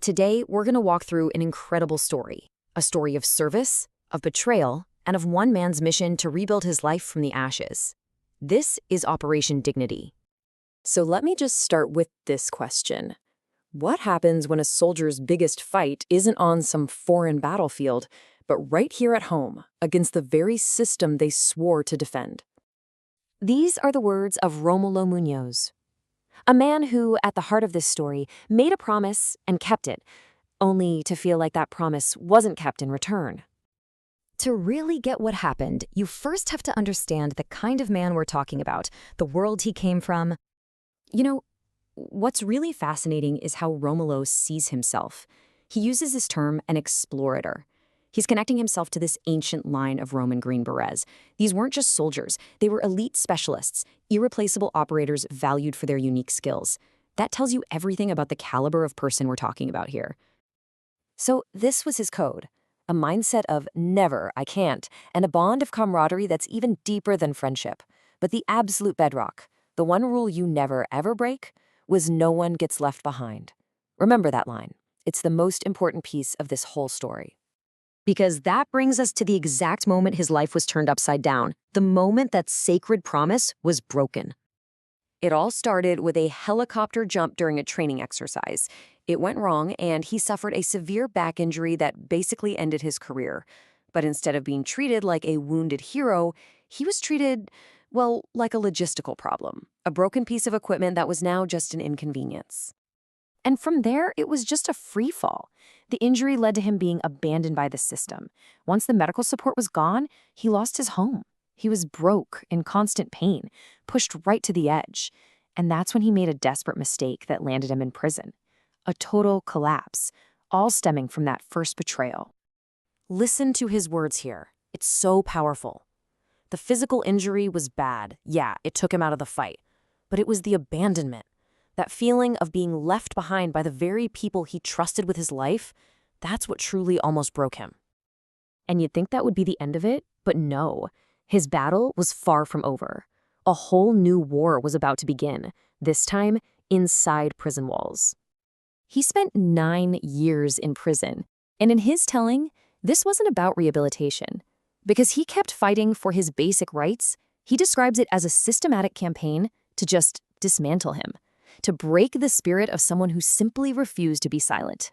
Today, we're going to walk through an incredible story. A story of service, of betrayal, and of one man's mission to rebuild his life from the ashes. This is Operation Dignity. So let me just start with this question. What happens when a soldier's biggest fight isn't on some foreign battlefield, but right here at home, against the very system they swore to defend? These are the words of Rómulo Muñoz, a man who, at the heart of this story, made a promise and kept it, only to feel like that promise wasn't kept in return. To really get what happened, you first have to understand the kind of man we're talking about, the world he came from. You know, what's really fascinating is how Rómulo sees himself. He uses this term, an explorator. He's connecting himself to this ancient line of Roman Green Berets. These weren't just soldiers, they were elite specialists, irreplaceable operators valued for their unique skills. That tells you everything about the caliber of person we're talking about here. So this was his code, a mindset of never, I can't, and a bond of camaraderie that's even deeper than friendship. But the absolute bedrock, the one rule you never ever break, was no one gets left behind. Remember that line. It's the most important piece of this whole story. Because that brings us to the exact moment his life was turned upside down, the moment that sacred promise was broken. It all started with a helicopter jump during a training exercise. It went wrong, and he suffered a severe back injury that basically ended his career. But instead of being treated like a wounded hero, he was treated, well, like a logistical problem, a broken piece of equipment that was now just an inconvenience. And from there, it was just a free fall. The injury led to him being abandoned by the system. Once the medical support was gone, he lost his home. He was broke, in constant pain, pushed right to the edge. And that's when he made a desperate mistake that landed him in prison. A total collapse, all stemming from that first betrayal. Listen to his words here. It's so powerful. The physical injury was bad. Yeah, it took him out of the fight. But it was the abandonment. That feeling of being left behind by the very people he trusted with his life, that's what truly almost broke him. And you'd think that would be the end of it, but no. His battle was far from over. A whole new war was about to begin, this time inside prison walls. He spent 9 years in prison, and in his telling, this wasn't about rehabilitation. Because he kept fighting for his basic rights, he describes it as a systematic campaign to just dismantle him, to break the spirit of someone who simply refused to be silent.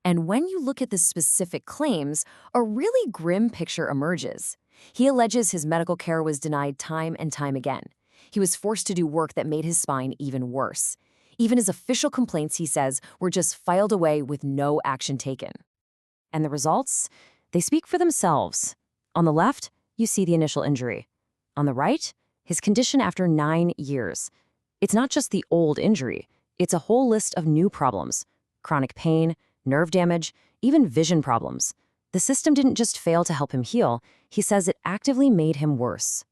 And when you look at the specific claims, a really grim picture emerges. He alleges his medical care was denied time and time again. He was forced to do work that made his spine even worse. Even his official complaints, he says, were just filed away with no action taken. And the results? They speak for themselves. On the left, you see the initial injury. On the right, his condition after 9 years. It's not just the old injury, it's a whole list of new problems. Chronic pain, nerve damage, even vision problems. The system didn't just fail to help him heal, he says it actively made him worse.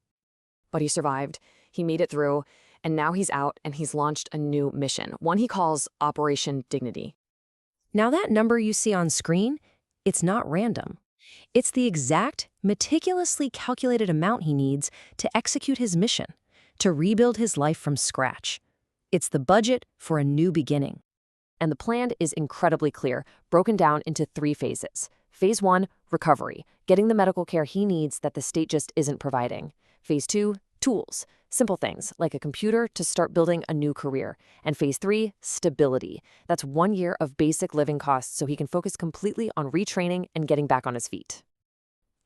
But he survived, he made it through, and now he's out and he's launched a new mission, one he calls Operation Dignity. Now that number you see on screen, it's not random. It's the exact, meticulously calculated amount he needs to execute his mission, to rebuild his life from scratch. It's the budget for a new beginning. And the plan is incredibly clear, broken down into 3 phases. Phase 1, recovery, getting the medical care he needs that the state just isn't providing. Phase 2, tools, simple things like a computer to start building a new career. And Phase 3, stability. That's 1 year of basic living costs so he can focus completely on retraining and getting back on his feet.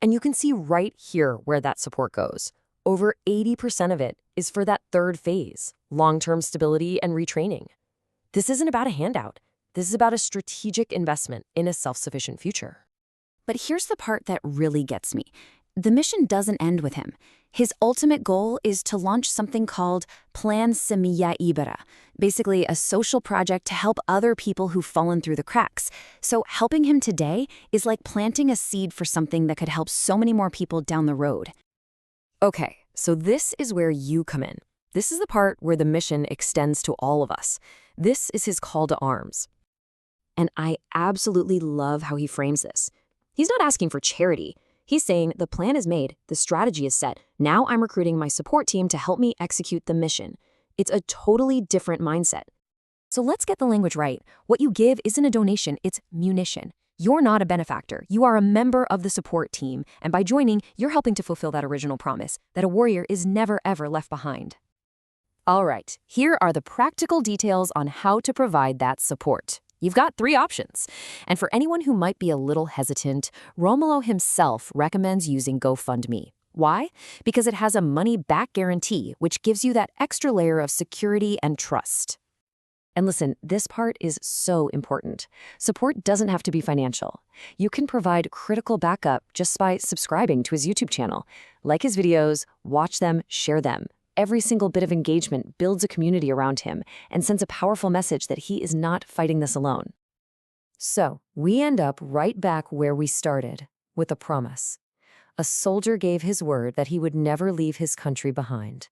And you can see right here where that support goes. Over 80% of it is for that 3rd phase, long-term stability and retraining. This isn't about a handout. This is about a strategic investment in a self-sufficient future. But here's the part that really gets me. The mission doesn't end with him. His ultimate goal is to launch something called Plan Semilla Ibera, basically a social project to help other people who've fallen through the cracks. So helping him today is like planting a seed for something that could help so many more people down the road. Okay, so this is where you come in. This is the part where the mission extends to all of us. This is his call to arms. And I absolutely love how he frames this. He's not asking for charity. He's saying the plan is made, the strategy is set. Now I'm recruiting my support team to help me execute the mission. It's a totally different mindset. So let's get the language right. What you give isn't a donation, it's munition. You're not a benefactor. You are a member of the support team, and by joining, you're helping to fulfill that original promise that a warrior is never ever left behind. All right, here are the practical details on how to provide that support. You've got 3 options. And for anyone who might be a little hesitant, Rómulo himself recommends using GoFundMe. Why? Because it has a money-back guarantee, which gives you that extra layer of security and trust. And listen, this part is so important. Support doesn't have to be financial. You can provide critical backup just by subscribing to his YouTube channel. Like his videos, watch them, share them. Every single bit of engagement builds a community around him and sends a powerful message that he is not fighting this alone. So, we end up right back where we started, with a promise. A soldier gave his word that he would never leave his country behind.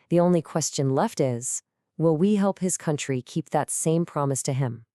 The only question left is, will we help his country keep that same promise to him?